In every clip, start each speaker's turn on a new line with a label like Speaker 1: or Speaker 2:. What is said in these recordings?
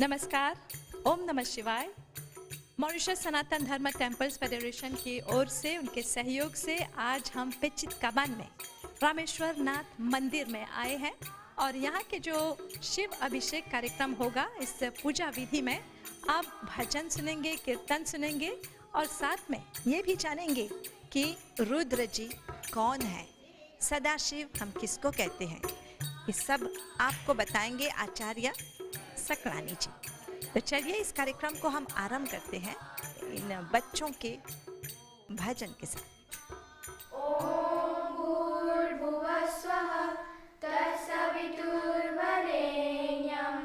Speaker 1: नमस्कार, ओम नमः शिवाय। मॉरिशस सनातन धर्म टेम्पल्स फेडरेशन की ओर से उनके सहयोग से आज हम पिचित कबान में रामेश्वर नाथ मंदिर में आए हैं और यहाँ के जो शिव अभिषेक कार्यक्रम होगा, इस पूजा विधि में आप भजन सुनेंगे, कीर्तन सुनेंगे और साथ में ये भी जानेंगे कि रुद्र जी कौन है, सदाशिव हम किसको कहते हैं। ये सब आपको बताएंगे आचार्य सकलानी जी। तो चलिए इस कार्यक्रम को हम आरंभ करते हैं इन बच्चों के भजन के साथ।
Speaker 2: ॐ भूर्भुवः स्वः तत्सवितुर्वरेण्यं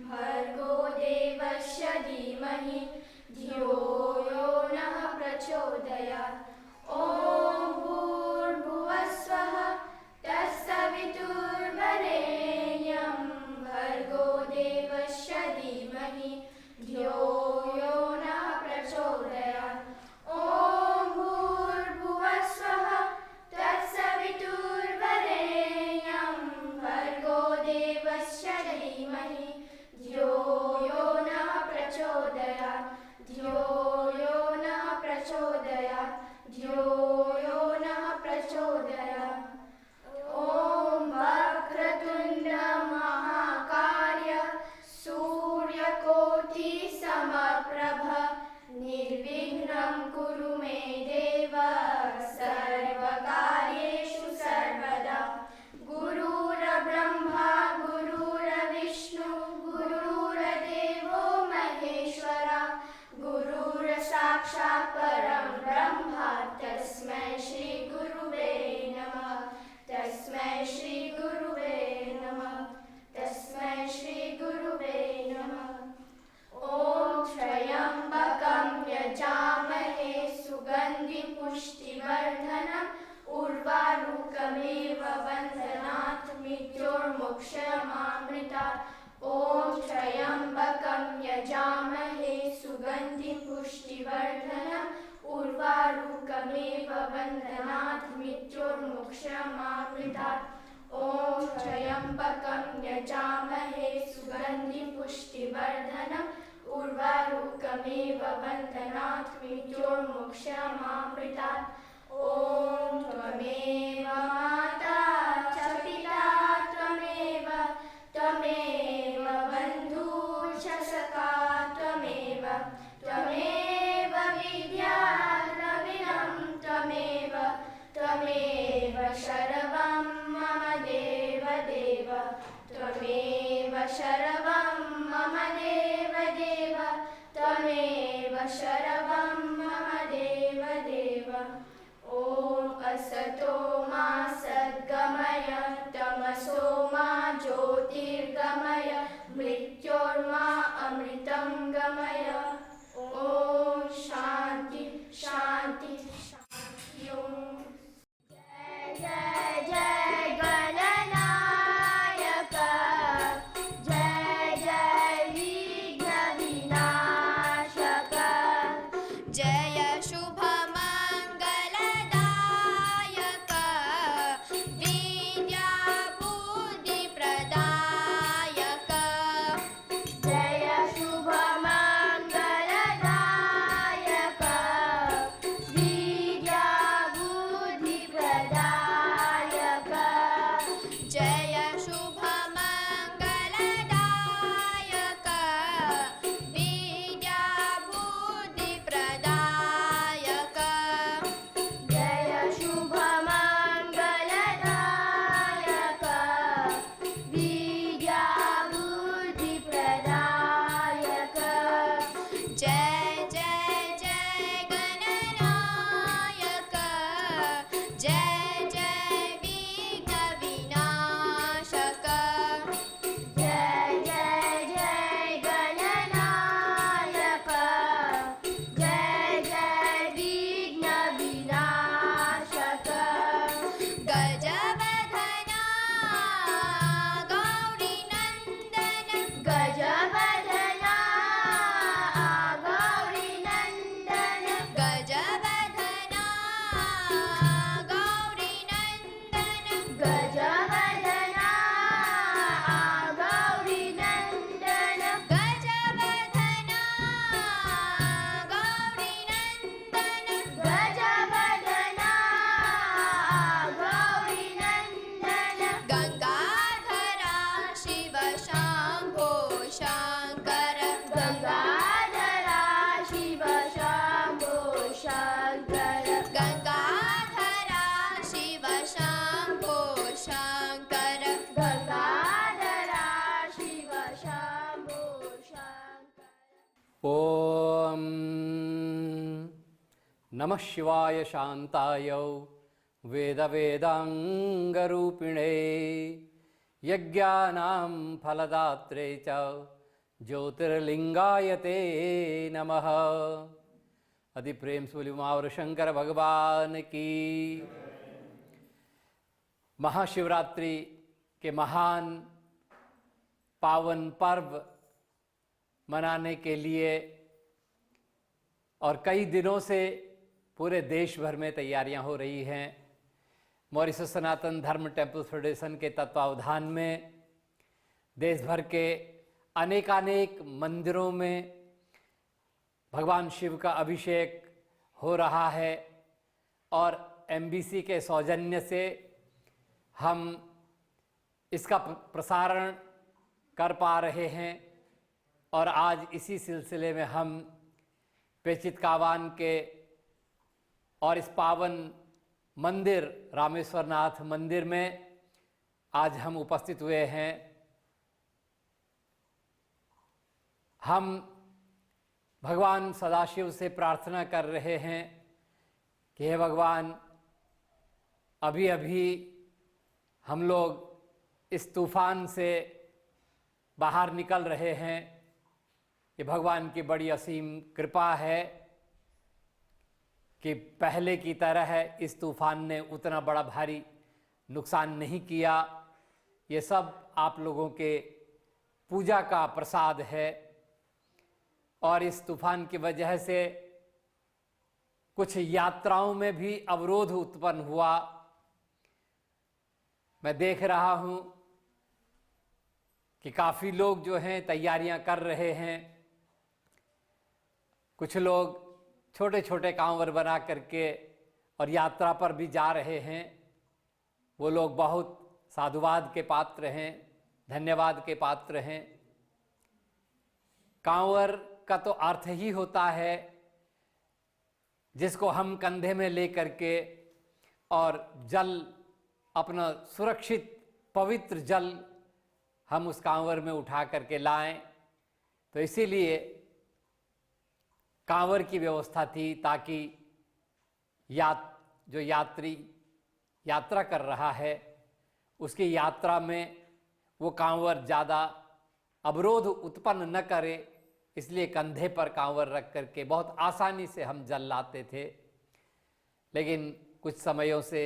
Speaker 2: भर्गो देवस्य धीमहि धियो यो नः प्रचोदयात्। ॐ भूर्भुवः स्वः तत्सवितुर्वरेण्यं भर्गो देवस्य धीमहि धियो यो नः प्रचोदयात्। ॐ भूर्भुवः स्वः तत्सवितुर्वरेण्यं भर्गो देवस्य धीमहि धियो यो नः प्रचोदयात्। धियो यो नः प्रचोदयात्। धियो यो नः प्रचोदयात्। ॐ वक्रतुण्ड महाकाय सूर्यकोटिसमप्रभ निर्विघ्नं कुरु मे देव सर्वकार्येषु सर्वदा। गुरुर्ब्रह्मा गुरुर्विष्णु गुरुर्देवो महेश्वरा गुरुर्साक्षात् परं ब्रह्म तस्मै श्री गुरुवे नमः। तस्मै श्री गुरुवे नमः। तस्मै श्री गुरुवे नमः। ॐ त्र्यम्बकं यजामहे सुगन्धिं पुष्टिवर्धनम् उर्वारुकमेव बन्धनात् मृत्योर्मोक्षमामृतात्। ॐ त्र्यम्बकं यजामहे सुगन्धिं पुष्टिवर्धनम् उर्वारुकमेव बन्धनात् मृत्योर्मोक्षमामृतात्। ॐ त्र्यम्बकं यजामहे सुगन्धिं पुष्टिवर्धनम् उर्वारुकमेव बन्धनात् मृत्योर्मोक्षमामृतात्। ॐ त्वमेव माता च पिता त्वमेव त्वमेव बन्धुश्च सखा त्वमेव त्वमेव विद्या द्रविणं त्वमेव त्वमेव शर्वं मम देव देव त्वमेव शर्वं मम देव देव त्वमेव शर्वं मम देव देव। ॐ असतो मा सद्गमय तमसो मा ज्योतिर्गमय मृत्योर्मा अमृतं गमय। ॐ शान्ति शान्ति शान्ति। जय जय गणनायक जय जय विघ्नविनाशक
Speaker 3: जय शुभमङ्गलदायक विद्याबुद्धिप्रदायक
Speaker 4: नमः शिवाय शांताय वेदवेदांगरूपिणे यज्ञानां फलदात्रे च ज्योतिर्लिंगाय ते नमः। अति प्रेम से बोली उमावर शंकर भगवान की। महाशिवरात्रि के महान पावन पर्व मनाने के लिए और कई दिनों से पूरे देश भर में तैयारियां हो रही हैं। मॉरिशस सनातन धर्म टेम्पल फेडरेशन के तत्वावधान में देश भर के अनेकानेक मंदिरों में भगवान शिव का अभिषेक हो रहा है और MBC के सौजन्य से हम इसका प्रसारण कर पा रहे हैं। और आज इसी सिलसिले में हम पेचित कावान के और इस पावन मंदिर रामेश्वरनाथ मंदिर में आज हम उपस्थित हुए हैं। हम भगवान सदाशिव से प्रार्थना कर रहे हैं कि हे भगवान, अभी अभी हम लोग इस तूफान से बाहर निकल रहे हैं। ये भगवान की बड़ी असीम कृपा है कि पहले की तरह इस तूफान ने उतना बड़ा भारी नुकसान नहीं किया। ये सब आप लोगों के पूजा का प्रसाद है। और इस तूफान की वजह से कुछ यात्राओं में भी अवरोध उत्पन्न हुआ। मैं देख रहा हूं कि काफ़ी लोग जो हैं तैयारियां कर रहे हैं। कुछ लोग छोटे छोटे कांवर बना करके और यात्रा पर भी जा रहे हैं। वो लोग बहुत साधुवाद के पात्र हैं, धन्यवाद के पात्र हैं। कांवर का तो अर्थ ही होता है जिसको हम कंधे में ले करके और जल, अपना सुरक्षित पवित्र जल हम उस कांवर में उठा करके लाएं। तो इसीलिए कांवर की व्यवस्था थी ताकि जो यात्री यात्रा कर रहा है उसकी यात्रा में वो कांवर ज़्यादा अवरोध उत्पन्न न करे, इसलिए कंधे पर कांवर रख करके बहुत आसानी से हम जल लाते थे। लेकिन कुछ समयों से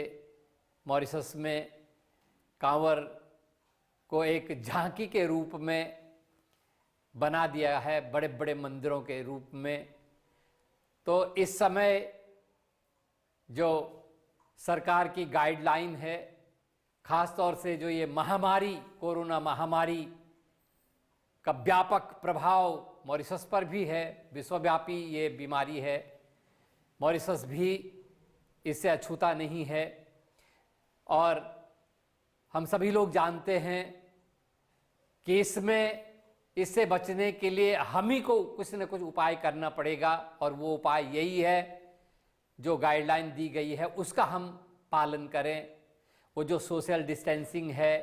Speaker 4: मॉरिशस में कांवर को एक झांकी के रूप में बना दिया है, बड़े बड़े मंदिरों के रूप में। तो इस समय जो सरकार की गाइडलाइन है, ख़ास तौर से जो ये महामारी, कोरोना महामारी का व्यापक प्रभाव मॉरिशस पर भी है, विश्वव्यापी ये बीमारी है, मॉरिशस भी इससे अछूता नहीं है। और हम सभी लोग जानते हैं कि इससे बचने के लिए हम ही को कुछ न कुछ उपाय करना पड़ेगा। और वो उपाय यही है, जो गाइडलाइन दी गई है उसका हम पालन करें। वो जो सोशल डिस्टेंसिंग है,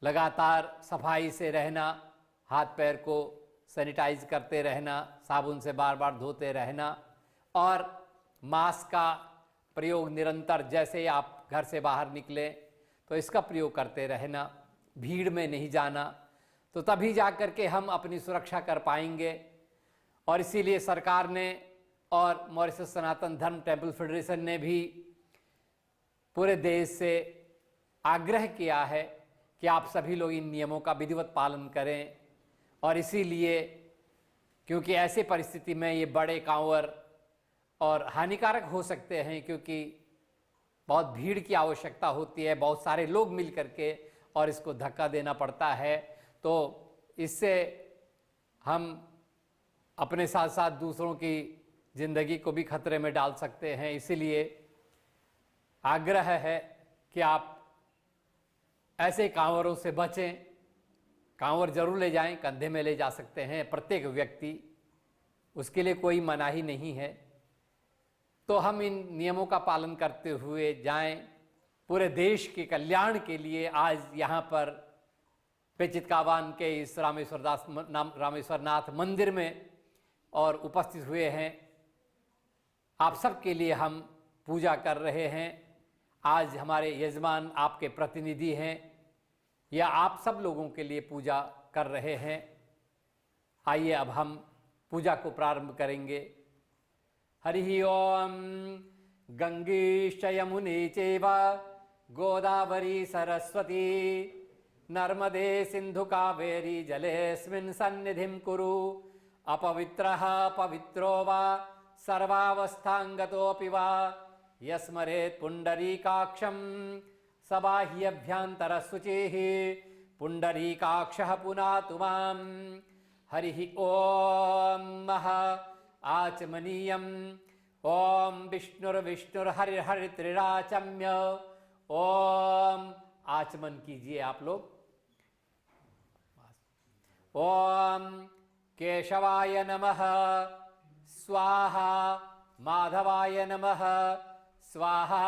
Speaker 4: लगातार सफाई से रहना, हाथ पैर को सैनिटाइज करते रहना, साबुन से बार बार धोते रहना और मास्क का प्रयोग निरंतर, जैसे आप घर से बाहर निकलें तो इसका प्रयोग करते रहना, भीड़ में नहीं जाना। तो तभी जा कर के हम अपनी सुरक्षा कर पाएंगे। और इसीलिए सरकार ने और मॉरिशस सनातन धर्म टेम्पल फेडरेशन ने भी पूरे देश से आग्रह किया है कि आप सभी लोग इन नियमों का विधिवत पालन करें। और इसीलिए क्योंकि ऐसे परिस्थिति में ये बड़े कांवर और हानिकारक हो सकते हैं, क्योंकि बहुत भीड़ की आवश्यकता होती है, बहुत सारे लोग मिल करके और इसको धक्का देना पड़ता है। तो इससे हम अपने साथ साथ दूसरों की ज़िंदगी को भी खतरे में डाल सकते हैं। इसीलिए आग्रह है कि आप ऐसे कांवरों से बचें। कांवर जरूर ले जाएं, कंधे में ले जा सकते हैं प्रत्येक व्यक्ति, उसके लिए कोई मनाही नहीं है। तो हम इन नियमों का पालन करते हुए जाएं। पूरे देश के कल्याण के लिए आज यहाँ पर पेचित कावान के इस रामेश्वरनाथ मंदिर में और उपस्थित हुए हैं। आप सबके लिए हम पूजा कर रहे हैं। आज हमारे यजमान आपके प्रतिनिधि हैं या आप सब लोगों के लिए पूजा कर रहे हैं। आइए अब हम पूजा को प्रारंभ करेंगे। हरि ओम गंगेश यमुने चैव गोदावरी सरस्वती नर्मदे सिंधु कावेरी जलेस्मिन् सन्निधिं कुरु। अपवित्रः पवित्रो वा सर्वावस्थांगतोऽपि वा यस्मरेत् पुंडरीकाक्षं सबाह्यभ्यन्तरशुचिः पुंडरीकाक्षः पुनातु मां। हरिः ओम मः आचमनीयम्। ओम विष्णुर्विष्णुर्हरिर्हरित्रिराचम्य। ओम आचमन कीजिए आप लोग। ओम केशवाय नमः स्वाहा, माधवाय नमः स्वाहा,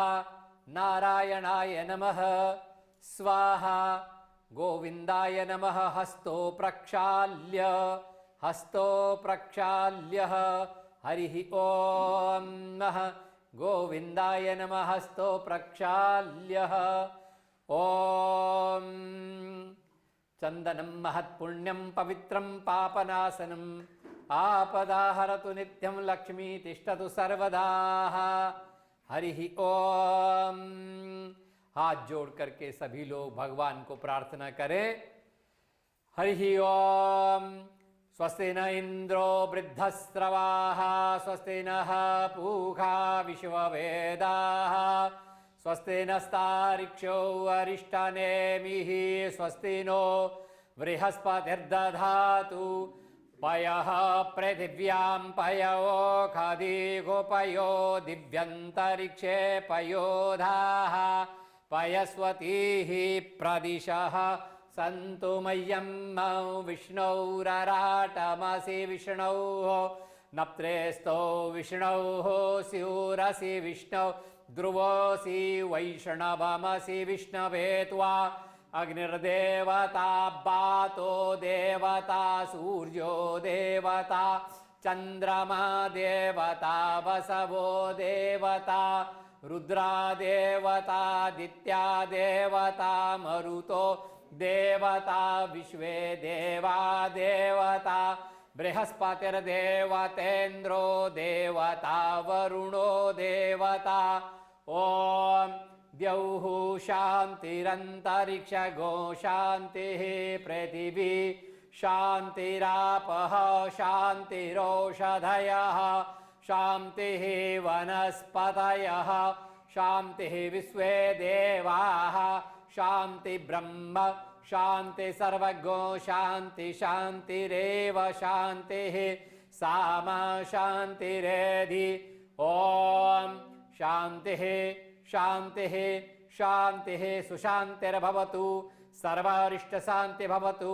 Speaker 4: नारायणाय नमः स्वाहा, गोविंदाय नमः। हस्तो प्रक्षाल्य हरिः ओम नमः गोविंदाय नमः। हस्तो प्रक्षाल्य ओम चंदनं महत्पुण्यं पवित्रं पापनाशनं आपदाहरतु नित्यं लक्ष्मी तिष्ठतु सर्वदा। हरिः ओम। हाथ जोड़ करके सभी लोग भगवान को प्रार्थना करें। हरिः ओम। स्वस्ति न इंद्रो वृद्धस्रवाः स्वस्ति नः पूषा विश्ववेदाः स्वस्ति नस्तार्क्ष्यो अरिष्टनेमिः स्वस्ति नो बृहस्पतिर्दधातु। पयः पृथिव्यां पयोखादिगोपयो दिव्यन्तरिक्षे पयोधाः पयस्वतीः प्रदिशः सन्तु मह्यं विष्णोरराटमसि विष्णोः नप्त्रेस्तो विष्णोः स्यूरसि विष्णौ ध्रुवोऽसि वैष्णवमसि विष्णवे त्वा अग्निर्देवता वातो देवता सूर्यो देवता चंद्रमा देवता वसवो देवता रुद्रा देवता दित्या देवता मरुतो देवता विश्वे देवा देवता बृहस्पतिर्देवतेन्द्रो देवता वरुणो देवता। ओम द्यौः शान्तिरन्तरिक्षगो शान्तिः पृथिवी शान्तिरापः शान्तिरोषधयः शान्तिः वनस्पतयः शान्तिः विश्वे देवाः शान्ति ब्रह्म शान्ति सर्वगो शान्ति शान्तिरेव शान्तिः सामा शान्तिरेधि। ओम शान्तिः शान्तिः शान्तिः सुशान्तिर्भवतु सर्वारिष्ट शान्ति भवतु।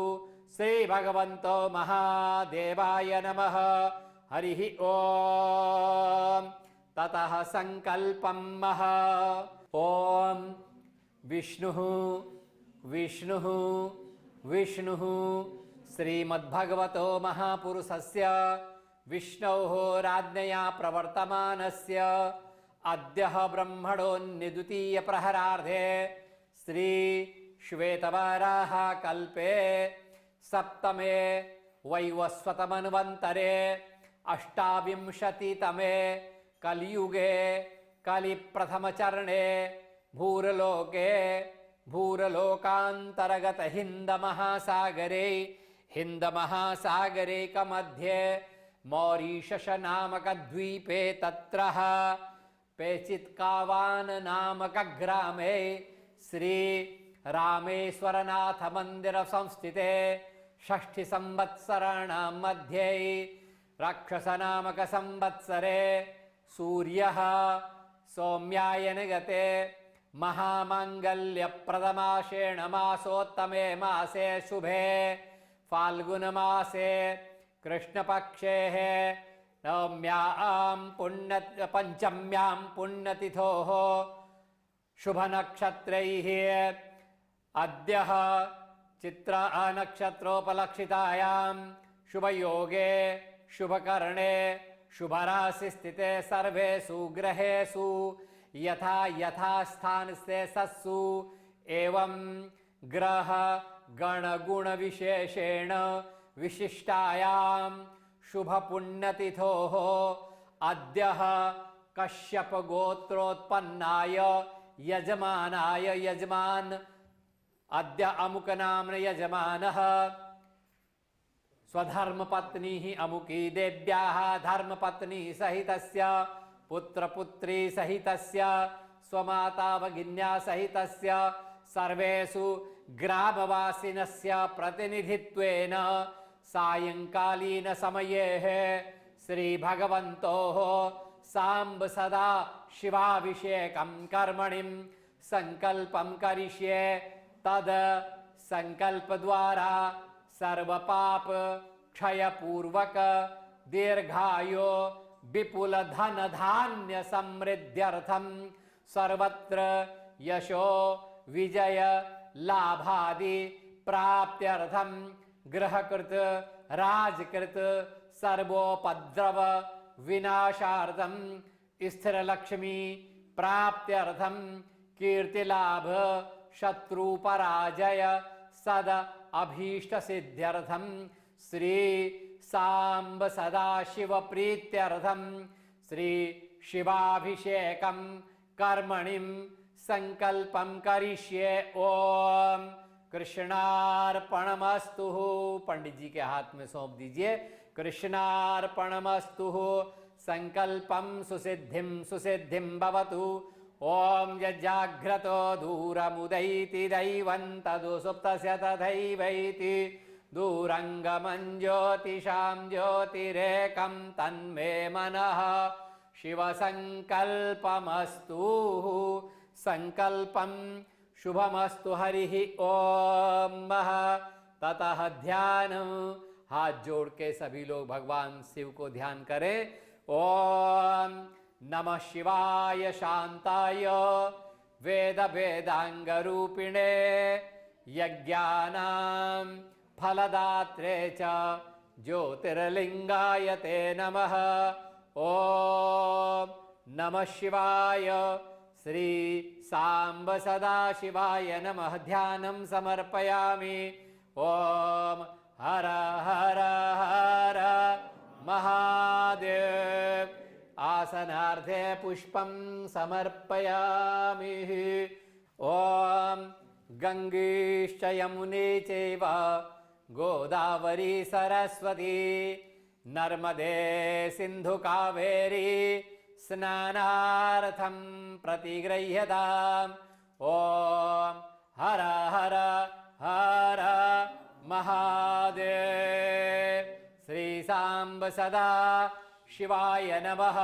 Speaker 4: श्री भगवन्तो महादेवाय नमः। हरिः ओम। ततः संकल्पं मह। ओम विष्णुः विष्णुः विष्णुः श्रीमद्भगवतो महापुरुषस्य विष्णोः राज्ञया प्रवर्तमानस्य अद्यः ब्रह्मणोऽन्यद्वितीय प्रहरार्धे श्री श्वेतवाराह कल्पे सप्तमे वैवस्वतमन्वन्तरे अष्टाविंशतितमे कलियुगे कलिप्रथमचरणे भूरलोके भूरलोकान्तर्गत हिन्दमहासागरे कमध्ये मॉरीशस नामक द्वीपे तत्रः पेचित्कावान नामक ग्रामे श्री रामेश्वरनाथ मंदिर संस्थिते षष्ठी संवत्सराणां मध्ये राक्षस नामक संवत्सरे सूर्यः सौम्यायन गते महामांगल्य प्रदमाशेण मासोत्तमे मासे शुभे फाल्गुन मासे कृष्णपक्षे नवम्यां पुण्य पंचम्यां पुण्यतिथोः शुभ नक्षत्रैः अद्यः चित्र नक्षत्रोपलक्षितायां शुभयोगे शुभकर्णे शुभराशि स्थिते सर्वेषु ग्रहेषु यथा यथा स्थान से सत्सु एवं ग्रह गण गुण विशेषेण विशिष्टायां शुभ पुण्यतिथो अद्य कश्यप गोत्रोत्पन्नाय यजमानाय यजमान अद्य अमुक नाम्न यजमानः स्वधर्म पत्नी ही अमुकी देव्याः धर्म पत्नी सहितस्य पुत्र पुत्री सहितस्य स्वमाता भगिन्या सहितस्य सर्वेषु ग्रामवासिनस्य प्रतिनिधित्वेन सायंकालीन समये श्री भगवन्तोः सांब सदा शिवाभिषेकं कर्मणिं संकल्पं करिष्ये तद संकल्प द्वारा सर्व पाप क्षय पूर्वक दीर्घायो विपुल धन धान्य समृद्ध्यर्थम सर्वत्र यशो विजय लाभादि प्राप्त्यर्थम गृहकृत राजकृत सर्वोपद्रव विनाशार्थम स्थिर लक्ष्मी प्राप्त्यर्थम कीर्तिलाभ शत्रु पराजय सद अभीष्ट सिद्ध्यर्थम श्री सांब सदाशिव प्रीत्यर्थम श्री शिवाभिषेकं कर्मणिं संकल्पं करिष्ये। ओम कृष्णार्पणमस्तु। पंडित जी के हाथ में सौंप दीजिए। कृष्णार्पणमस्तु। संकल्पं सुसिद्धिं सुसिद्धिं भवतु। ओम यज्जाग्रतो दूरमुदैति दैवं तदु सुप्तस्य तथैवैति दूरंगमं ज्योतिषां ज्योतिरेकं तन्मे मनः शिवसंकल्पमस्तु। संकल्पं शुभमस्तु। हरिः ओम। ततः ध्यान। हाथ जोड़ के सभी लोग भगवान शिव को ध्यान करें। ओम नमः शिवाय शांताय वेद वेदांग रूपिणे यज्ञानां फलदात्रे च ज्योतिर्लिंगाय ते नमः। ओम नमः शिवाय श्री सांब सदाशिवाय नमः। ध्यानं समर्पयामि। ओम हर हर हर महादेव। आसनार्थे पुष्पं समर्पयामि। ओम गंगेश्च यमुने चैव गोदावरी सरस्वती नर्मदे सिंधु कावेरी स्नानार्थं प्रतिगृह्यताम्। ओम हर हर हर महादेव। श्री सांब सदा शिवाय नमः।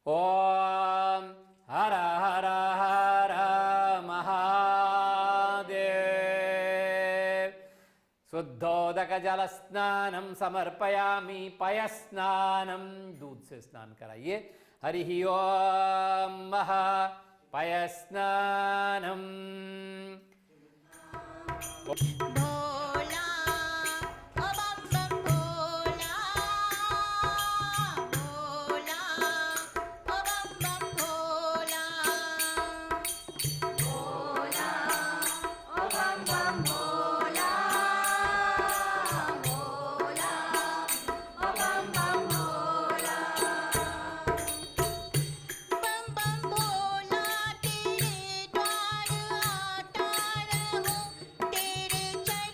Speaker 4: ओम हर हर हर महादेव। शुद्धोदक जल स्नानं समर्पयामि। पयस्नानं दूध से स्नान कराइए। हरिः ओम। पयस्नानं।
Speaker 3: भोला ओ बम बम भोला भोला ओ बम बम भोला
Speaker 2: भोला ओ बम बम भोला भोला ओ बम बम भोला
Speaker 3: बम बम भोला तेरे द्वार आता रहूं तेरे चरणों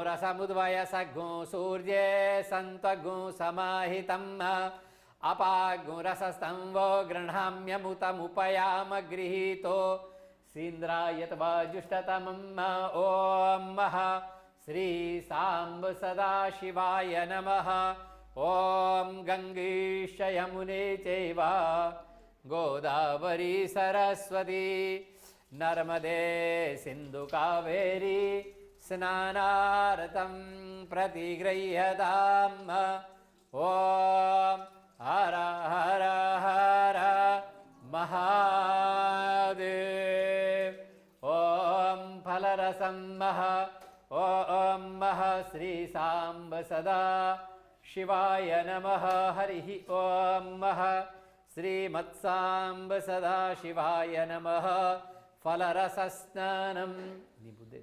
Speaker 4: रसमुद्वय सगुं सूर्ये सन्त्वगुं समाहितम् अपागुं रसस्तंवो गृह्णाम्यमुतमुपयाम गृहीतो सीन्द्रायत वाजुष्टतमम् ॐ श्री सांब सदाशिवाय नमः। ॐ गंगेश यमुने चैव गोदावरी सरस्वती नर्मदे सिंधु कावेरी स्नानार्थं प्रतिगृह्यताम्। ॐ हर हर हर महादेव। ॐ फलरसं ॐ श्री सांब सदा शिवाय नमः। हरिः ॐ श्रीमत्सांब सदा शिवाय नमः। फलरसस्नानं निबुद्धे।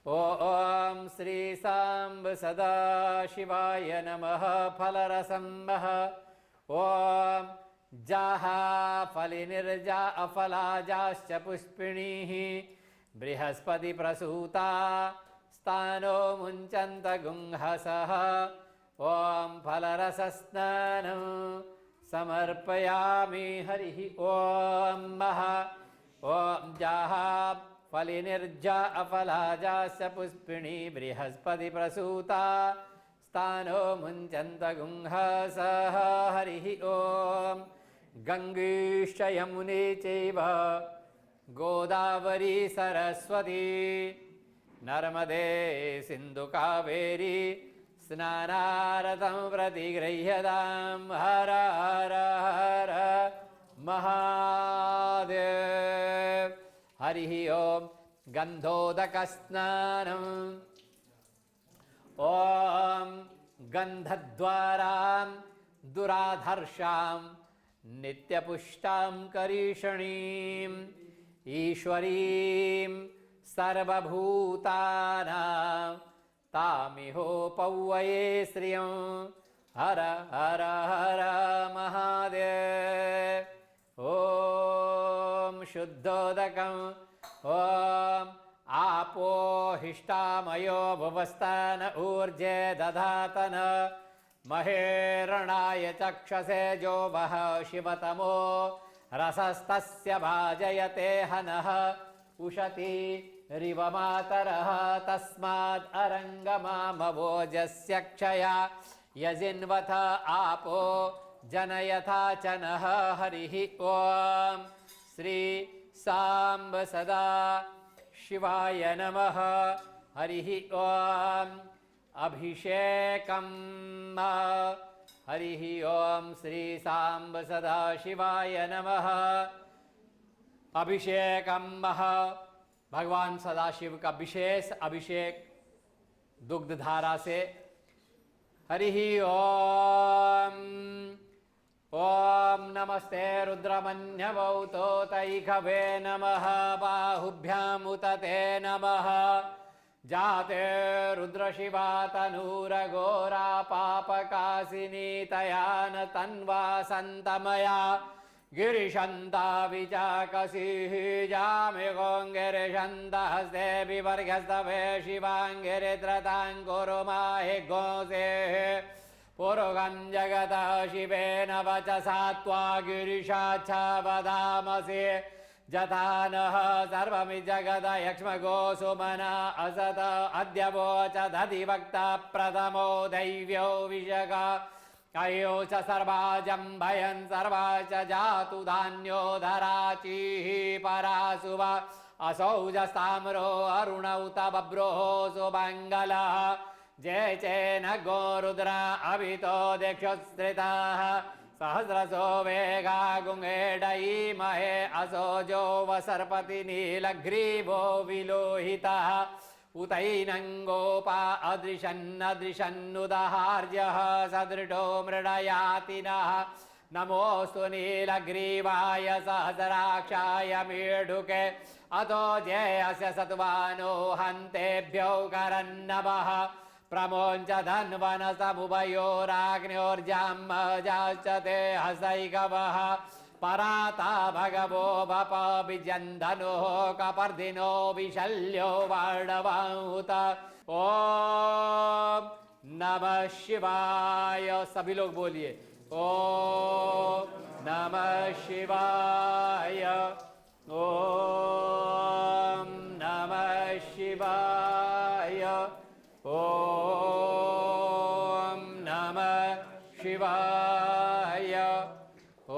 Speaker 4: ॐ श्री सांब सदा शिवाय नमः। फलरसं ॐ जाहा फलिनिर्जा अफलाजाश्च पुष्पिणीः बृहस्पति प्रसूता स्थानो मुञ्चन्त गुंहसः। ॐ फलरसस्नानं समर्पयामि। हरिः ॐ ॐ जाहा फलिनिर्जा अफलाजाश्च पुष्पिणी बृहस्पति प्रसूता स्थानो मुञ्चन्त गुंहसः। हरिः ॐ गंगेश्च यमुने चैव गोदावरी सरस्वती नर्मदे सिंधु कावेरी स्नानार्थं प्रतिगृह्यतां। हर हर हर महादेव। हरिः ॐ गन्धोदकस्नानम् ॐ गन्धद्वारां दुराधर्षां नित्यपुष्टां करीषणीं ईश्वरीं सर्वभूतानां तामिहोपौवये श्रियं। हर हर हर महादेव। ॐ शुद्धोदकम् ॐ आपो हिष्टामयो भुवस्तान ऊर्जे दधातन महेरणाय चक्षसे जो वः शिवतमो रसस्तस्य भाजयते हनः उशती रिवमातरः तस्माद् अरङ्गमामवोजस्य क्षया यजिन्वथ आपो जनयथा च नः। हरिः ॐ श्री सांब सदा शिवाय नमः। हरिः ॐ अभिषेकम् हरिः ॐ श्री सांब सदा शिवाय नमः। अभिषेकम् भगवान सदाशिव का विशेष अभिषेक दुग्ध धारा से। हरिः ॐ ॐ नमस्ते रुद्रमन्यवौतो तैखवे नमः। बाहुभ्यामुतते नमः। जाते रुद्रशिवा तनूरघोरा पापकासिनी तया न तन्वा सन्तमया गिरिशन्ता विचाकसीः जामिगोङ्गिरिशन्ता हस्ते विवर्घस्तवे शिवाङ्गिरित्रताङ्कुरुमाहि गोसेः पुरुगं जगतः शिवेन वचसा त्वा गिरिशाच्छा वदामसि जथा नः सर्वमि जगद यक्ष्मगो सुमना असत अद्य वोच दधिवक्ता प्रथमो दैव्यो विशगा अयो च सर्वाजं भयं सर्वा च जातु धान्यो धराचीः परासुवा असौ जस्ताम्रो अरुण उत बभ्रोः सुमङ्गलः जय चेन गोरुद्र अभितो दिक्षुस्त्रिताः सहस्रसो वेगा गुङ्गेडयीमहे असोजो वसर्पति नीलग्रीवो विलोहितः उतैनङ्गोपा अदृशन्नदृशन्नुदहार्यः सदृढो मृडयातिनः नमोऽस्तु नीलग्रीवाय सहस्राक्षाय मीढुके अतो जयस्य सत्वानो हन्तेभ्यो करन्नमः प्रमोञ्च धन्वनसमुभयोराग्न्योर्जाम्मजाश्च ते हसैकवः पराता भगवो भप विजन्धनो कपर्दिनो विशल्यो वार्णवाहुत। ओम नमः शिवाय। सभी लोग बोलिए ओम नमः शिवाय। ओम नमः शिवाय। ओम नमः शिवाय।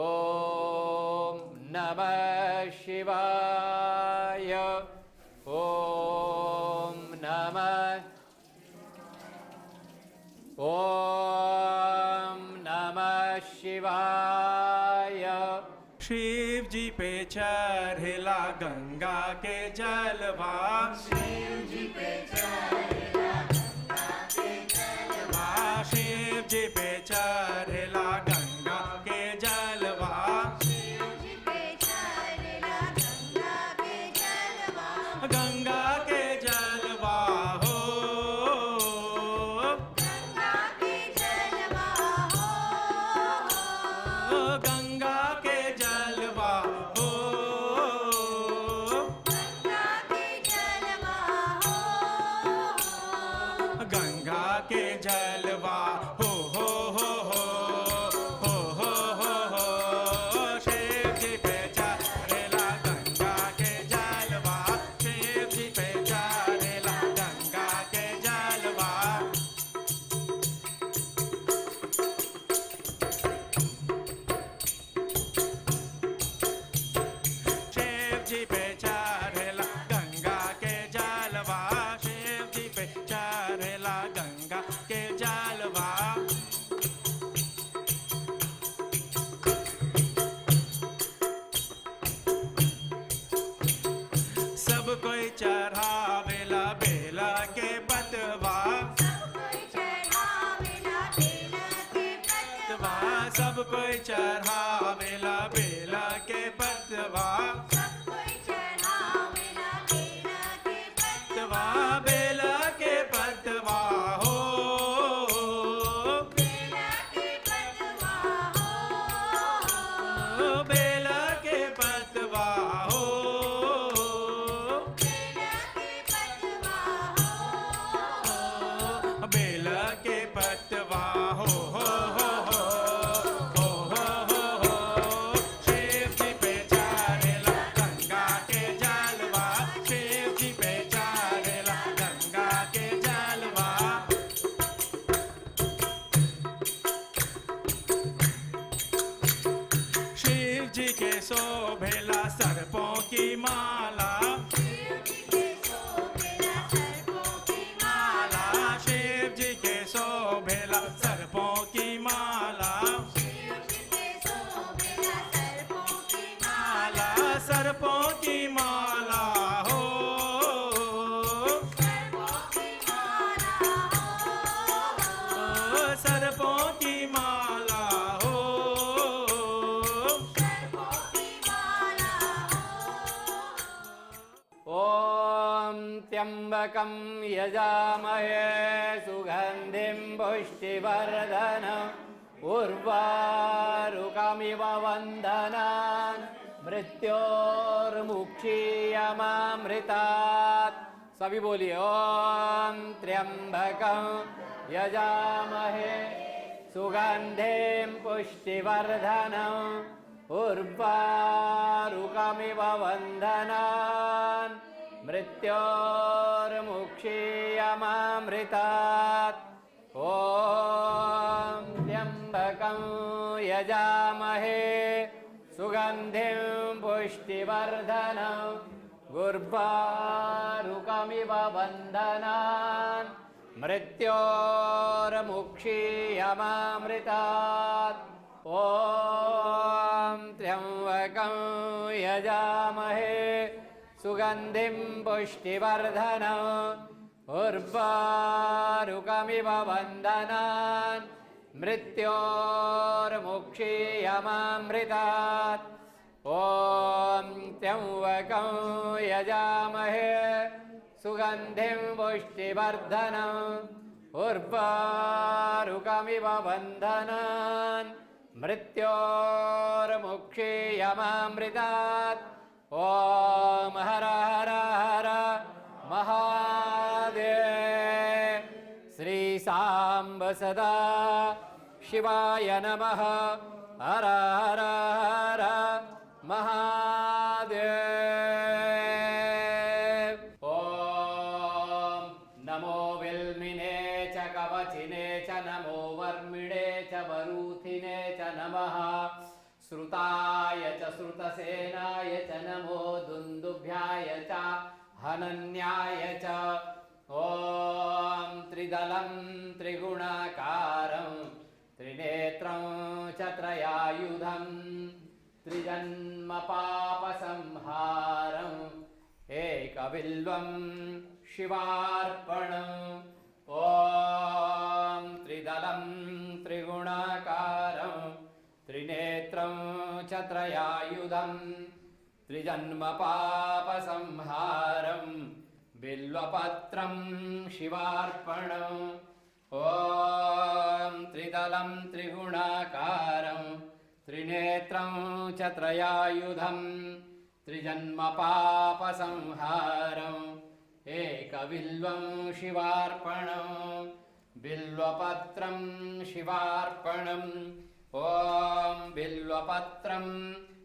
Speaker 4: ओम नमः शिवाय। ओम नमः ओम नमः शिवाय।
Speaker 5: शिव जी पे चढ़ेला गंगा के जलवा, शिव जी पे चढ़ेला गंगा के जलवा, शिव जी पे चढ़ेला गंगा के जलवा,
Speaker 2: शिव जी पे चढ़ेला गंगा के जलवा,
Speaker 5: गंगा के जलवा हो,
Speaker 2: गंगा के जलवा हो,
Speaker 5: गंगा के जलवा हो,
Speaker 2: गंगा के जलवा हो,
Speaker 5: गंगा के जलवा हो हो हो हो हो हो हो हो। शिव जी पे चढ़ेला गंगा के जलवा, शिव जी पे चढ़ेला गंगा के जलवा, शिव जी पे चढ़ेला गंगा के जलवा, शिव जी पे चढ़ेला गंगा के जलवा। सब कोई चढ़ावेला बेला के पतवा,
Speaker 2: सब कोई चढ़ावेला बेला के पतवा,
Speaker 5: सब कोई चढ़ावेला बेला के पतवा,
Speaker 2: सब कोई चढ़ावेला बेला के पतवा,
Speaker 5: बेला के पतवा हो,
Speaker 2: बेला के पतवा हो,
Speaker 5: बेला के पतवा हो,
Speaker 2: बेला के पतवा हो,
Speaker 5: बेला के पतवा हो हो हो हो हो हो हो हो। शिव जी पे चढ़ेला गंगा के जलवा, शिव जी पे चढ़ेला गंगा के जलवा, शिव जी के शोभेला सर्पों की माला,
Speaker 2: शिव जी के शोभेला सर्पों की माला,
Speaker 5: शिव जी के शोभेला सर्पों की माला,
Speaker 2: शिव जी के शोभेला सर्पों की माला,
Speaker 5: सर्पों की माला हो,
Speaker 2: सर्पों की माला हो,
Speaker 5: सर्पों की माला हो,
Speaker 2: सर्पों की माला हो।
Speaker 4: ओम त्र्यंबकं यजामहे सुगंधिं पुष्टिवर्धन उर्वारुकमिव वन्दनान् मृत्योर्मुक्षीयमामृतात्। सभी बोलिए ओम त्र्यंबकं यजामहे सुगंधिं पुष्टिवर्धनं उर्वारुकमिव वन्दनान् मृत्योर्मुक्षीयमामृतात्। ओम त्र्यंबकं यजामहे सुगंधिं पुष्टिवर्धनं उर्वारुकमिव वन्दनान् मृत्योर्मुक्षीयमामृतात्। ओम त्र्यंबकं यजामहे सुगंधिं पुष्टिवर्धनं उर्वारुकमिव वन्दनान् मृत्योर्मुक्षीयमामृतात्। ओम त्र्यंबकं यजामहे सुगंधिं पुष्टिवर्धनं उर्वारुकमिव वन्दनान् मृत्योर्मुक्षीयमामृतात् ॐ हर हर हर महादेव। श्री सांब सदा शिवाय नमः। हर हर हर महादेव। ॐ नमो विल्मिने च कवचिने च नमो वर्मिणे च वरूथिने च नमः। श्रुताय च श्रुतसेनाय च नमो दुन्दुभ्याय च हनन्याय च। ॐ त्रिदलं त्रिगुणाकारं त्रिनेत्रं च त्रयायुधं त्रिजन्म पापसंहारम् एकबिल्वं शिवार्पणम्। ॐ त्रिदलं त्रिगुणाकारं त्रिनेत्रं च त्रयायुधं त्रिजन्म पापसंहारम् बिल्वपत्रं शिवार्पणम्। ॐ त्रिदलं त्रिगुणाकारं त्रिनेत्रं च त्रयायुधं त्रिजन्म पापसंहारम् एकबिल्वं शिवार्पणम् बिल्वपत्रं शिवार्पणम्। ॐ बिल्वपत्रं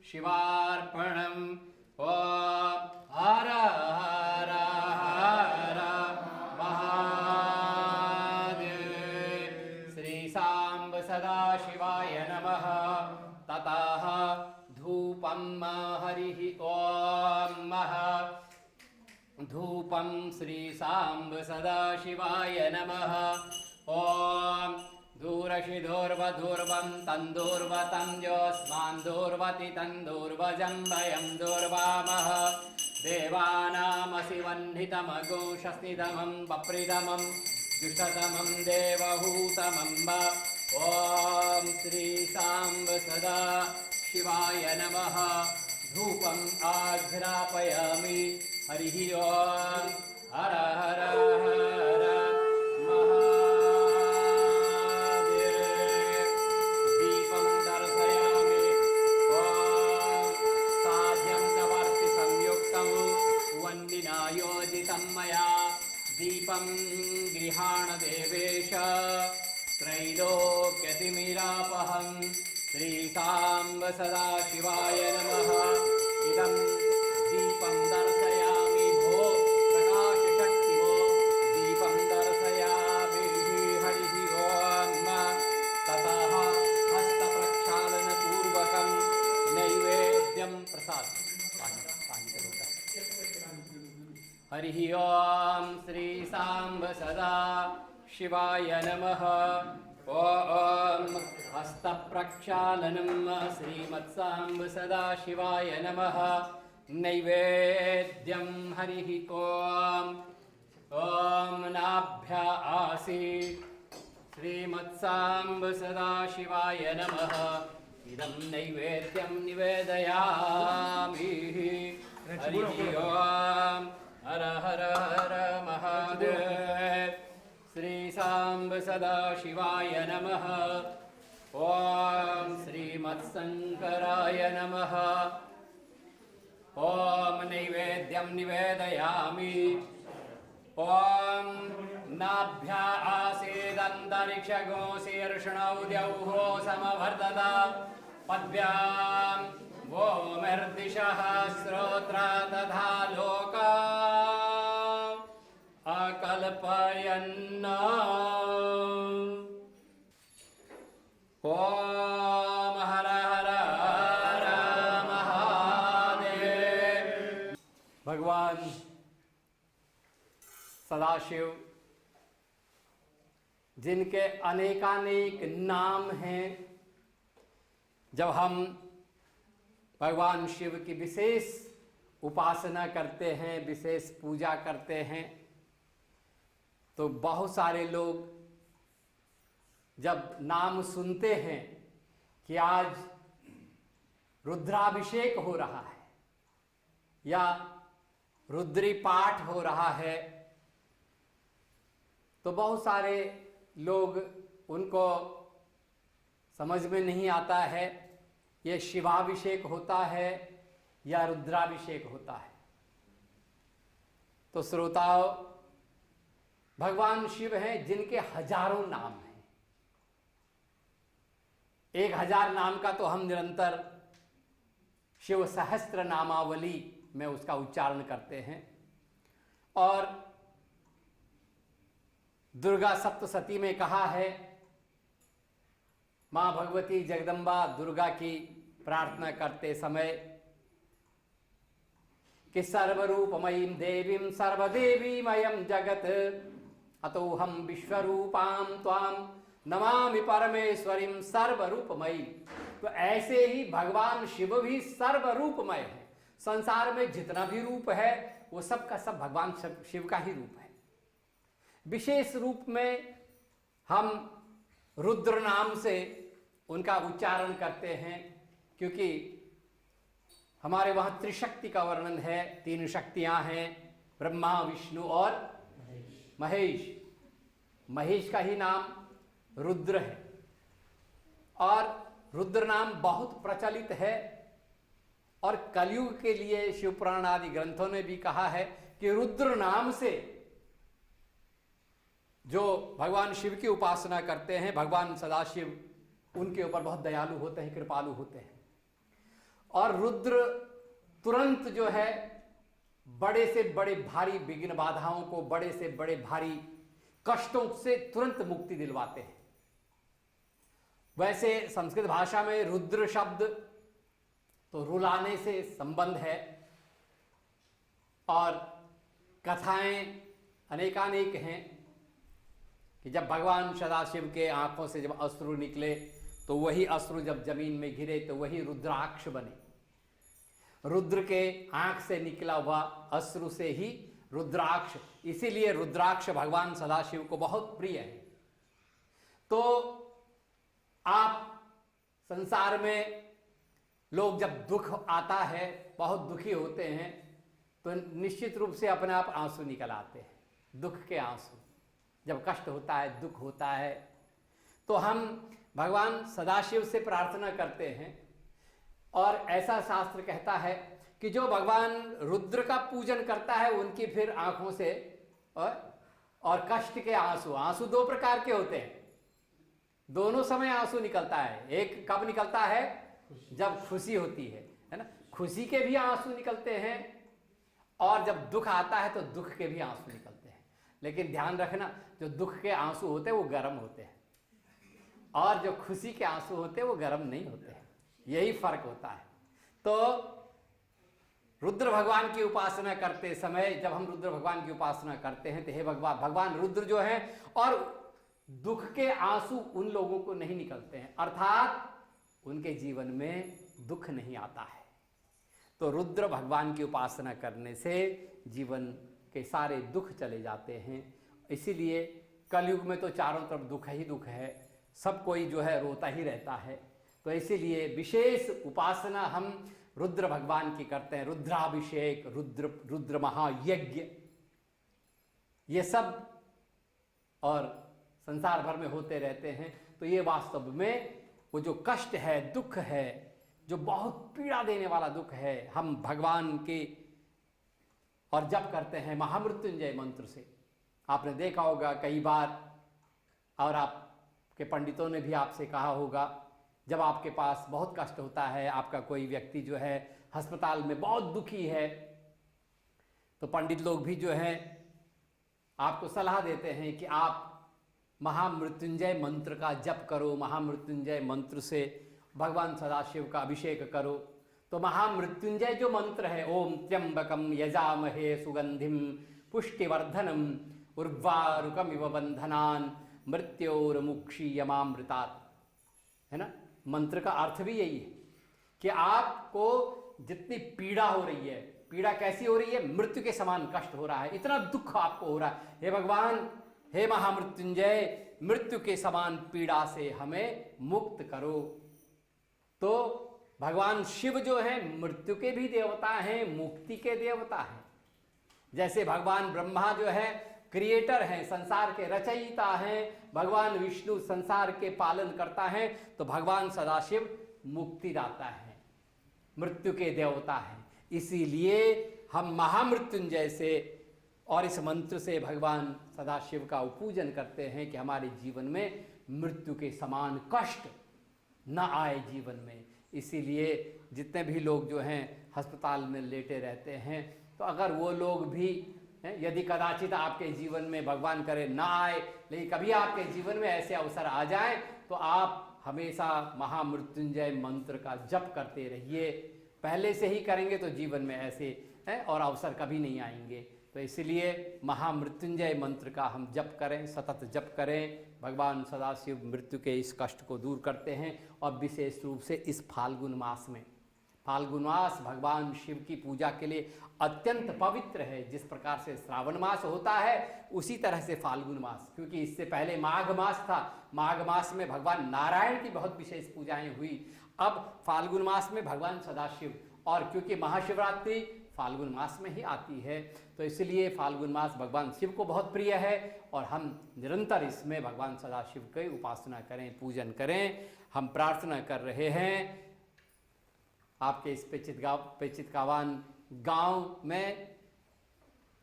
Speaker 4: शिवार्पणम्। ॐ हर हर हर महादेव। श्री सांब सदा शिवाय नमः। ततः धूपं हरिः ॐ धूपं श्री सांब सदा शिवाय नमः। ॐ दूरशिधोर्वधूर्वं तन्दूर्वतं योऽस्मान्दूर्वति तन्दूर्वजं वयं दूर्वामः। देवानामसि वह्नितमघोषस्थितमं बप्रितमं दुष्टतमं देवहूतमं वा। ॐ श्री सांब सदा शिवाय नमः। धूपम् आघ्रापयामि। हरिः ॐ हर हर हर महादेव। दीपं दर्शयामि। ॐ साध्यं कवर्ति संयुक्तं वन्दिना योजितं मया। दीपं गृहाण देवेश त्रैलोक्यतिमिरापहं। श्री सांब सदा शिवाय नमः। इदं दीपं दर्शयामि भो प्रकाशशक्तिवो। दीपं दर्शयामि। हरिः ॐ। ततः हस्तप्रक्षालनपूर्वकं नैवेद्यं प्रसाद। हरिः ॐ श्री सांब सदा शिवाय नमः। ॐ हस्तप्रक्षालनं श्रीमत्साम्ब सदा शिवाय नमः। नैवेद्यं हरिः ॐ। ॐ नाभ्या आसीत् श्रीमत्साम्ब सदा शिवाय नमः। इदं नैवेद्यं निवेदयामि। हरिः ॐ हर हर हर महादेव। श्री सांब सदा शिवाय नमः। ॐ श्रीमत्शंकराय नमः। ॐ नैवेद्यं निवेदयामि। ॐ नाभ्या आसीदन्तरिक्षगो शीर्षणौ द्यौः समवर्तत। पद्भ्यां भूमिर्दिशः श्रोत्रा तथा लोका अकल्पयन्। ॐ हर हर हर महादेव। भगवान सदाशिव जिनके अनेकानेक नाम हैं, जब हम भगवान शिव की विशेष उपासना करते हैं, विशेष पूजा करते हैं, तो बहुत सारे लोग जब नाम सुनते हैं कि आज रुद्राभिषेक हो रहा है या रुद्री पाठ हो रहा है, तो बहुत सारे लोग उनको समझ में नहीं आता है ये शिवाभिषेक होता है या रुद्राभिषेक होता है। तो श्रोताओं, भगवान शिव हैं जिनके हजारों नाम हैं। 1000 नाम का तो हम निरंतर शिव सहस्त्र नामावली में उसका उच्चारण करते हैं। और दुर्गा सप्तशती में कहा है, मां भगवती जगदम्बा दुर्गा की प्रार्थना करते समय कि सर्वरूपमयीं देवीं सर्वदेवीमयं जगत अतोहम विश्वरूपां त्वां नमामि परमेश्वरीं सर्वरूपमयी। तो ऐसे ही भगवान शिव भी सर्वरूपमय है। संसार में जितना भी रूप है वो सब का सब भगवान शिव का ही रूप है। विशेष रूप में हम रुद्र नाम से उनका उच्चारण करते हैं, क्योंकि हमारे वहाँ त्रिशक्ति का वर्णन है। 3 शक्तियाँ हैं, ब्रह्मा, विष्णु और महेश। महेश का ही नाम रुद्र है और रुद्र नाम बहुत प्रचलित है। और कलयुग के लिए शिव पुराण आदि ग्रंथों ने भी कहा है कि रुद्र नाम से जो भगवान शिव की उपासना करते हैं, भगवान सदाशिव उनके ऊपर बहुत दयालु होते हैं, कृपालु होते हैं। और रुद्र तुरंत जो है बड़े से बड़े भारी विघ्न बाधाओं को, बड़े से बड़े भारी कष्टों से तुरंत मुक्ति दिलवाते हैं। वैसे संस्कृत भाषा में रुद्र शब्द तो रुलाने से संबंध है और कथाएं अनेकानेक हैं कि जब भगवान सदाशिव के आंखों से जब अश्रु निकले तो वही अश्रु जब जमीन में गिरे तो वही रुद्राक्ष बने। रुद्र के आंख से निकला हुआ अश्रु से ही रुद्राक्ष, इसीलिए रुद्राक्ष भगवान सदाशिव को बहुत प्रिय है। तो आप संसार में लोग जब दुख आता है, बहुत दुखी होते हैं, तो निश्चित रूप से अपने आप आंसू निकल आते हैं, दुख के आंसू। जब कष्ट होता है, दुख होता है, तो हम भगवान सदाशिव से प्रार्थना करते हैं। और ऐसा शास्त्र कहता है कि जो भगवान रुद्र का पूजन करता है उनकी फिर आंखों से और कष्ट के आंसू, आंसू 2 प्रकार के होते हैं, दोनों समय आंसू निकलता है। एक कब निकलता है? जब खुशी होती है ना, खुशी के भी आंसू निकलते हैं, और जब दुख आता है तो दुख के भी आंसू निकलते हैं। लेकिन ध्यान रखना, जो दुख के आंसू होते हैं वो गर्म होते हैं और जो खुशी के आंसू होते हैं वो गर्म नहीं होते हैं, यही फर्क होता है। तो रुद्र भगवान की उपासना करते समय, जब हम रुद्र भगवान की उपासना करते हैं तो हे भगवान रुद्र जो है, और दुख के आंसू उन लोगों को नहीं निकलते हैं, अर्थात उनके जीवन में दुख नहीं आता है। तो रुद्र भगवान की उपासना करने से जीवन के सारे दुख चले जाते हैं। इसीलिए कलयुग में तो चारों तरफ दुख ही दुख है, सब कोई जो है रोता ही रहता है। तो इसीलिए विशेष उपासना हम रुद्र भगवान की करते हैं। रुद्राभिषेक, रुद्र महायज्ञ, ये सब और संसार भर में होते रहते हैं। तो ये वास्तव में वो जो कष्ट है, दुख है, जो बहुत पीड़ा देने वाला दुख है, हम भगवान के और जप करते हैं महामृत्युंजय मंत्र से। आपने देखा होगा कई बार, और आपके पंडितों ने भी आपसे कहा होगा, जब आपके पास बहुत कष्ट होता है, आपका कोई व्यक्ति जो है अस्पताल में बहुत दुखी है, तो पंडित लोग भी जो है आपको सलाह देते हैं कि आप महामृत्युंजय मंत्र का जप करो, महामृत्युंजय मंत्र से भगवान सदाशिव का अभिषेक करो। तो महामृत्युंजय जो मंत्र है, ओम त्र्यंबकम यजामहे सुगंधिम पुष्टिवर्धनम उर्वारुकमिव बंधनान मृत्योर्मुक्षीयमामृतात्, है ना। मंत्र का अर्थ भी यही है कि आपको जितनी पीड़ा हो रही है, पीड़ा कैसी हो रही है? मृत्यु के समान कष्ट हो रहा है, इतना दुख आपको हो रहा है, हे भगवान, हे महामृत्युंजय, मृत्यु के समान पीड़ा से हमें मुक्त करो। तो भगवान शिव जो है मृत्यु के भी देवता हैं, मुक्ति के देवता हैं। जैसे भगवान ब्रह्मा जो है क्रिएटर हैं, संसार के रचयिता हैं, भगवान विष्णु संसार के पालन करता है, तो भगवान सदाशिव मुक्तिदाता है, मृत्यु के देवता हैं। इसीलिए हम महामृत्युंजय से और इस मंत्र से भगवान सदाशिव का पूजन करते हैं कि हमारे जीवन में मृत्यु के समान कष्ट न आए जीवन में। इसीलिए जितने भी लोग जो हैं अस्पताल में लेटे रहते हैं, तो अगर वो लोग भी यदि कदाचित आपके जीवन में भगवान करे ना आए, लेकिन कभी आपके जीवन में ऐसे अवसर आ जाए, तो आप हमेशा महामृत्युंजय मंत्र का जप करते रहिए। पहले से ही करेंगे तो जीवन में ऐसे और अवसर कभी नहीं आएंगे। तो इसलिए महामृत्युंजय मंत्र का हम जप करें, सतत जप करें। भगवान सदाशिव मृत्यु के इस कष्ट को दूर करते हैं। और विशेष रूप से इस फाल्गुन मास में, फाल्गुन मास भगवान शिव की पूजा के लिए अत्यंत पवित्र है। जिस प्रकार से श्रावण मास होता है उसी तरह से फाल्गुन मास, क्योंकि इससे पहले माघ मास था। माघ मास में भगवान नारायण की बहुत विशेष पूजाएं हुई। अब फाल्गुन मास में भगवान सदाशिव, और क्योंकि महाशिवरात्रि फाल्गुन मास में ही आती है, तो इसलिए फाल्गुन मास भगवान शिव को बहुत प्रिय है। और हम निरंतर इसमें भगवान सदाशिव की उपासना करें, पूजन करें। हम प्रार्थना कर रहे हैं आपके इस पेचितकावान गांव में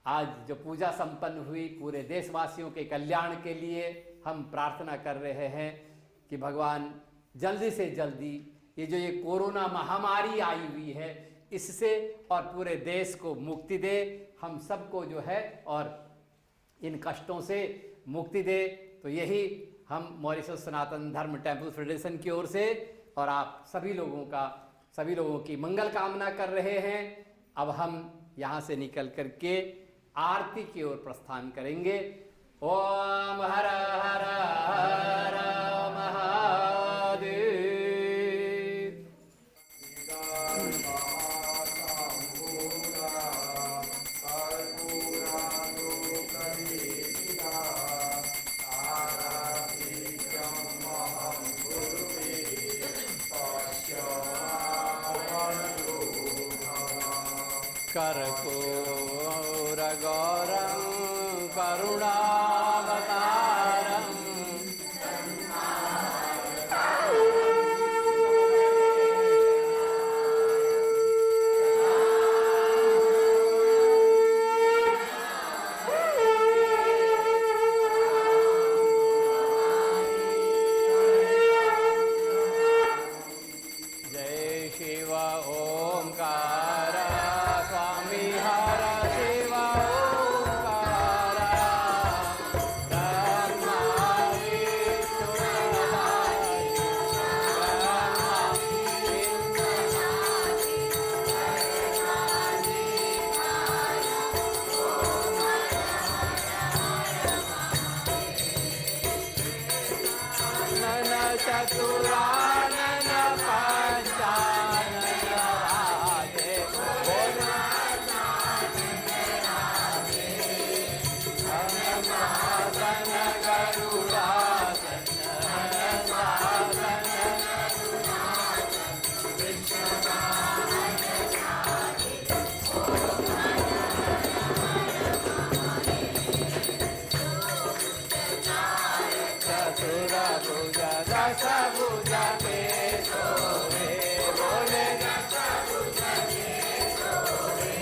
Speaker 4: आज जो पूजा संपन्न हुई, पूरे देशवासियों के कल्याण के लिए हम प्रार्थना कर रहे हैं कि भगवान जल्दी से जल्दी ये कोरोना महामारी आई हुई है, इससे और पूरे देश को मुक्ति दे, हम सबको जो है और इन कष्टों से मुक्ति दे। तो यही हम मॉरिशस सनातन धर्म टेम्पल फेडरेशन की ओर से और आप सभी लोगों की मंगल कामना कर रहे हैं। अब हम यहाँ से निकल करके आरती की ओर प्रस्थान करेंगे। ओम हर हर हर महादेव। कर्पूरगौरं करुणावतारं जय शिव ओंकार स्वामी हर शिव ओंकार ब्रह्मा चतुरानन पंचानन राधे बोलो धनमासन गरुडासन चतुरा भुजा दस भुजा के सोहे बोले दस भुजा के सोहे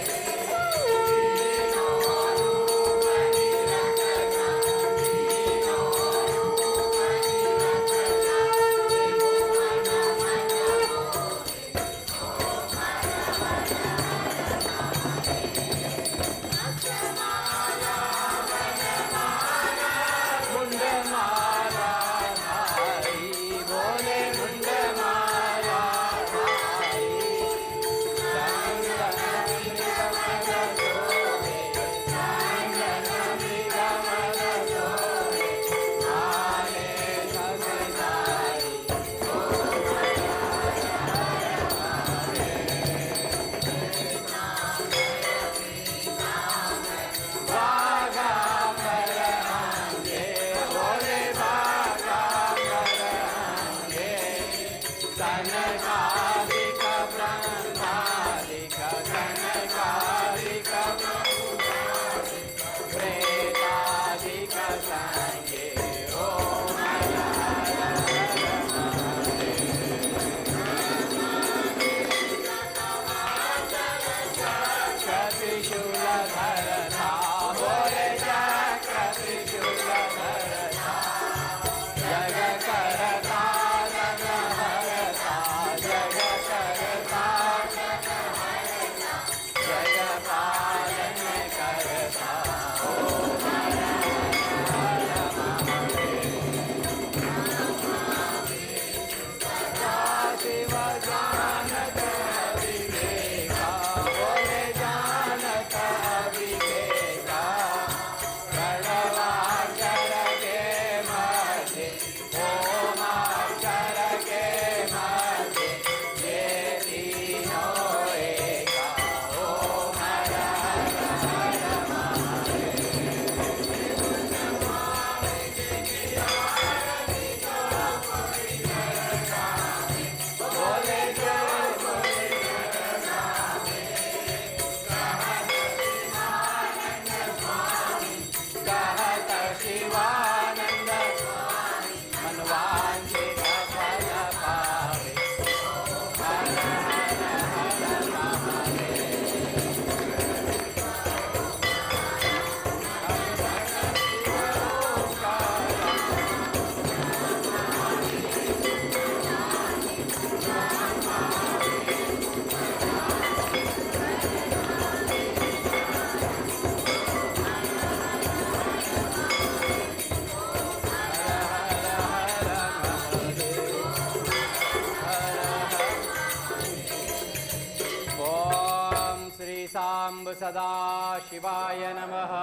Speaker 4: सदाशिवाय नमः।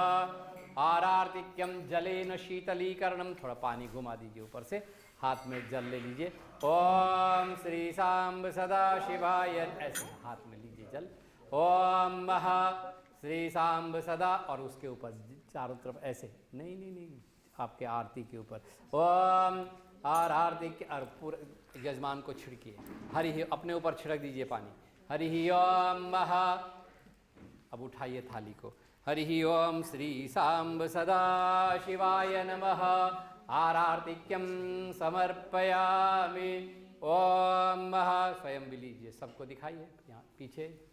Speaker 4: आरार्तिक्यम जलेन शीतलीकरणम, थोड़ा पानी घुमा दीजिए ऊपर से, हाथ में जल ले लीजिए। ओम श्री सांब सदाशिवाय, ऐसे हाथ में लीजिए जल। ओम महा श्री सांब सदा, और उसके ऊपर चारों तरफ ऐसे, नहीं नहीं नहीं, आपके आरती के ऊपर। ओम आरती के, और पूरे यजमान को छिड़किए। हरि ही, अपने ऊपर छिड़क दीजिए पानी। हरि ही ओम महा, अब उठाइए थाली को। हरि ही ओम श्री सांब सदा शिवाय नमः। आरार्तिक्यम समर्पयामि। ओम महा, स्वयं भी लीजिए, सबको दिखाइए यहाँ पीछे।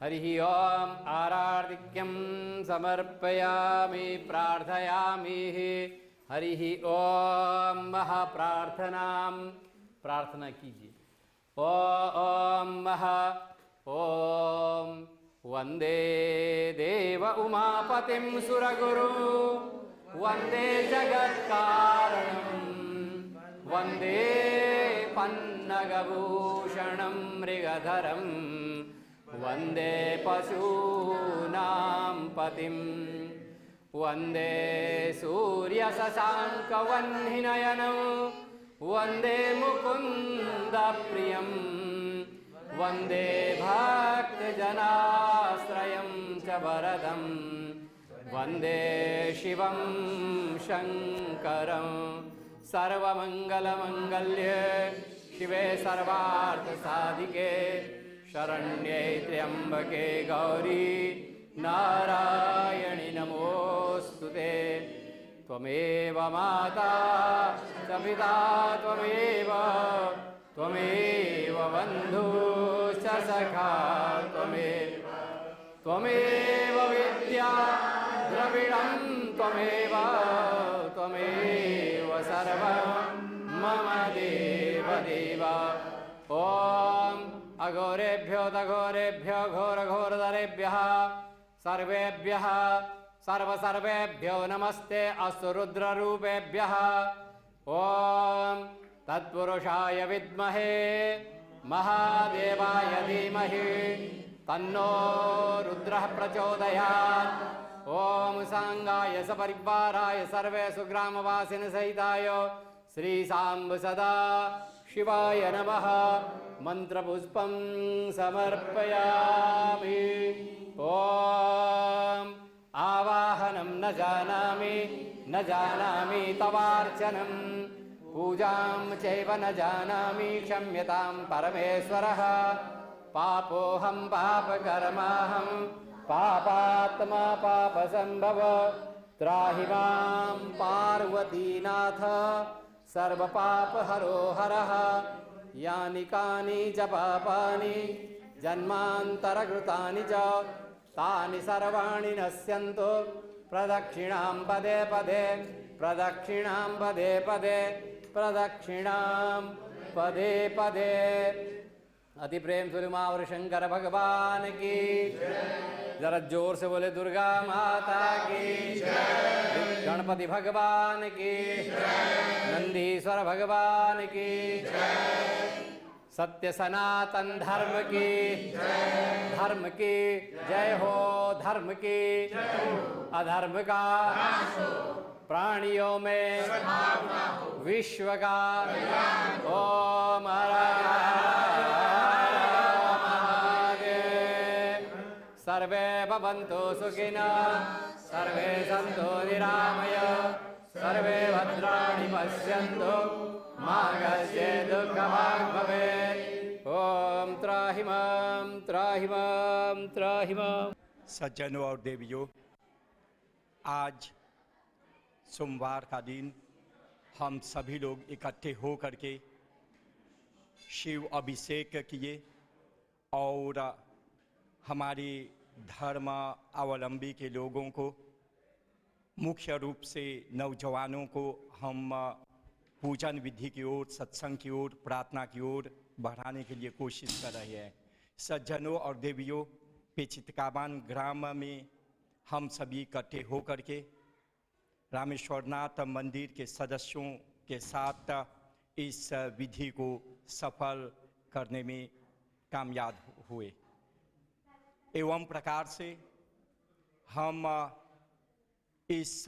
Speaker 4: हरि ही ओम आरार्तिक्यम समर्पयामि प्रार्थयामि। हरि ही ओम महा, प्रार्थना कीजिए। ओम महा ओम वंदे देव उमापतिं सुरगुरु, वंदे जगत्कारणं, वंदे पन्नगभूषणं मृगधरं, वंदे पशूनां पतिं, वंदे सूर्यशशाङ्कवह्निनयनं, वंदे मुकुन्दप्रियं, वंदे भक्तजनाश्रयं च वरदं, वंदे शिवं शङ्करं। सर्वमङ्गलमङ्गल्ये शिवे सर्वार्थसाधिके, शरण्ये त्र्यम्बके गौरी नारायणि नमोऽस्तुते। त्वमेव माता च पिता त्वमेव, त्वमेव बन्धुश्च सखा त्वमेव, त्वमेव विद्या द्रविणं त्वमेव, त्वमेव सर्वं मम देव देव। ॐ अघोरेभ्यो दघोरेभ्यो घोरघोरधरेभ्यः सर्वेभ्यः सर्वसर्वेभ्यो नमस्ते अस्तु रुद्ररूपेभ्यः। ॐ तत्पुरुषाय विद्महे महादेवाय धीमहि तन्नो रुद्रः प्रचोदयात्। ॐ सांगाय सपरिवाराय सर्वे सुग्रामवासिन सहिताय श्री सांब सदा शिवाय नमः। मंत्रपुष्पं समर्पयामि। ॐ आवाहनं न जानामि तवार्चनं, पूजां चैव न जानामि क्षम्यतां परमेश्वरः। पापोऽहं पापकर्माहं पापात्मा पापसम्भव, त्राहि मां पार्वतीनाथ सर्वपापहरो हरः। यानि कानि च पापानि जन्मान्तरकृतानि च तानि सर्वाणि नश्यन्तु प्रदक्षिणां पदे पदे, प्रदक्षिणां पदे पदे, प्रदक्षिणां पदे पदे। अति प्रेम से उमावर शंकर भगवान की, जरा जोर से बोले दुर्गा माता की, गणपति भगवान की, नंदीश्वर भगवान की, सत्य सनातन धर्म की, धर्म की जय हो, धर्म की अधर्म का प्राणियों में विश्व का। ओम हर सर्वे भवन्तु सुखिनः, सर्वे सन्तु निरामया, सर्वे भद्राणि पश्यन्तु मा कश्चित् दुःखभाग् भवेत्। ओम त्राहि मां त्राहि मां त्राहि मां।
Speaker 5: सज्जनों और देवियों, आज सोमवार का दिन हम सभी लोग इकट्ठे हो करके शिव अभिषेक किए और हमारे धर्म अवलंबी के लोगों को, मुख्य रूप से नौजवानों को हम पूजन विधि की ओर, सत्संग की ओर, प्रार्थना की ओर बढ़ाने के लिए कोशिश कर रहे हैं। सज्जनों और देवियों, पेचितकाबान ग्राम में हम सभी इकट्ठे हो करके रामेश्वरनाथ मंदिर के सदस्यों के साथ इस विधि को सफल करने में कामयाब हुए। एवं प्रकार से
Speaker 6: हम इस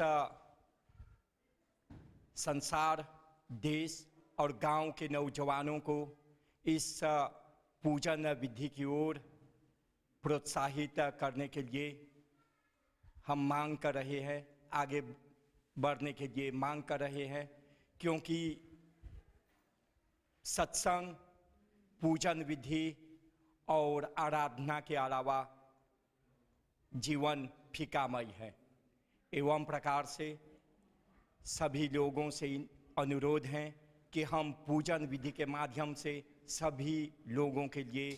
Speaker 6: संसार, देश और गांव के नौजवानों को इस पूजन विधि की ओर प्रोत्साहित करने के लिए हम मांग कर रहे हैं, आगे बढ़ने के लिए मांग कर रहे हैं, क्योंकि सत्संग, पूजन विधि और आराधना के अलावा जीवन फीकामय है। एवं प्रकार से सभी लोगों से अनुरोध है कि हम पूजन विधि के माध्यम से सभी लोगों के लिए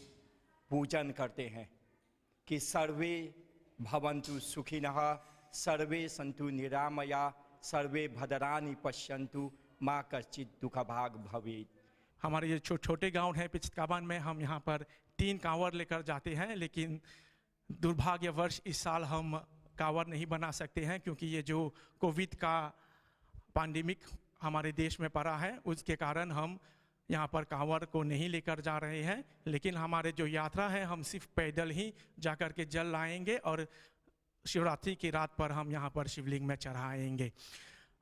Speaker 6: पूजन करते हैं कि सर्वे भवन्तु सुखिनः, सर्वे सन्तु निरामया, सर्वे भद्राणि पश्यन्तु, माँ कश्चित् दुःखभाग् भवेत्।
Speaker 5: हमारे ये छोटे गांव है पिचित काबान में, हम यहाँ पर 3 कांवर लेकर जाते हैं, लेकिन दुर्भाग्यवश इस साल हम कांवर नहीं बना सकते हैं, क्योंकि ये जो कोविड का पैंडेमिक हमारे देश में पड़ा है, उसके कारण हम यहाँ पर कांवर को नहीं लेकर जा रहे हैं। लेकिन हमारे जो यात्रा है, हम सिर्फ पैदल ही जाकर के जल लाएंगे और शिवरात्रि की रात पर हम यहाँ पर शिवलिंग में चढ़ाएंगे।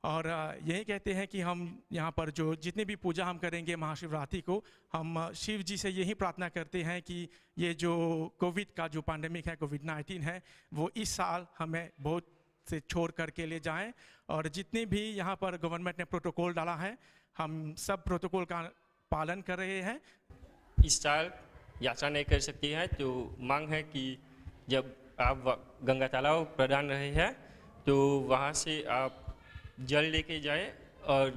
Speaker 5: और यही कहते हैं कि हम यहाँ पर जो जितने भी पूजा हम करेंगे महाशिवरात्रि को, हम शिव जी से यही प्रार्थना करते हैं कि ये जो कोविड का जो पैंडेमिक है, कोविड-19 है, वो इस साल हमें बहुत से छोड़ करके ले जाएं। और जितने भी यहाँ पर गवर्नमेंट ने प्रोटोकॉल डाला है, हम सब प्रोटोकॉल का पालन कर रहे हैं।
Speaker 7: इस साल यात्रा नहीं कर सकती है, तो मांग है कि जब आप गंगा तालाब प्रदान रहे हैं तो वहाँ से आप जल लेके जाए और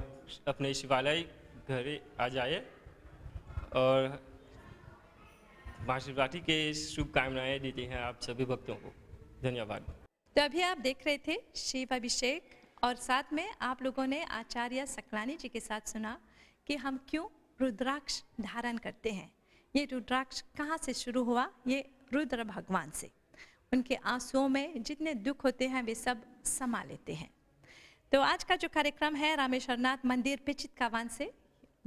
Speaker 7: अपने शिवालय घर आ जाए, और महाशिवरात्रि के शुभकामनाएं देते हैं आप सभी भक्तों को। धन्यवाद।
Speaker 1: तो अभी आप देख रहे थे शिव अभिषेक, और साथ में आप लोगों ने आचार्य सकलानी जी के साथ सुना कि हम क्यों रुद्राक्ष धारण करते हैं। ये रुद्राक्ष कहाँ से शुरू हुआ? ये रुद्र भगवान से। उनके आंसुओं में जितने दुख होते हैं वे सब समा लेते हैं। तो आज का जो कार्यक्रम है रामेश्वरनाथ मंदिर पिचित काबान से,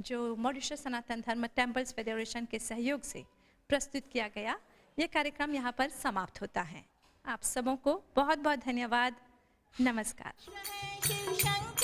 Speaker 1: जो मॉरिशस सनातन धर्म टेम्पल्स फेडरेशन के सहयोग से प्रस्तुत किया गया, ये कार्यक्रम यहाँ पर समाप्त होता है। आप सबों को बहुत बहुत धन्यवाद। नमस्कार।
Speaker 3: शिव शंकर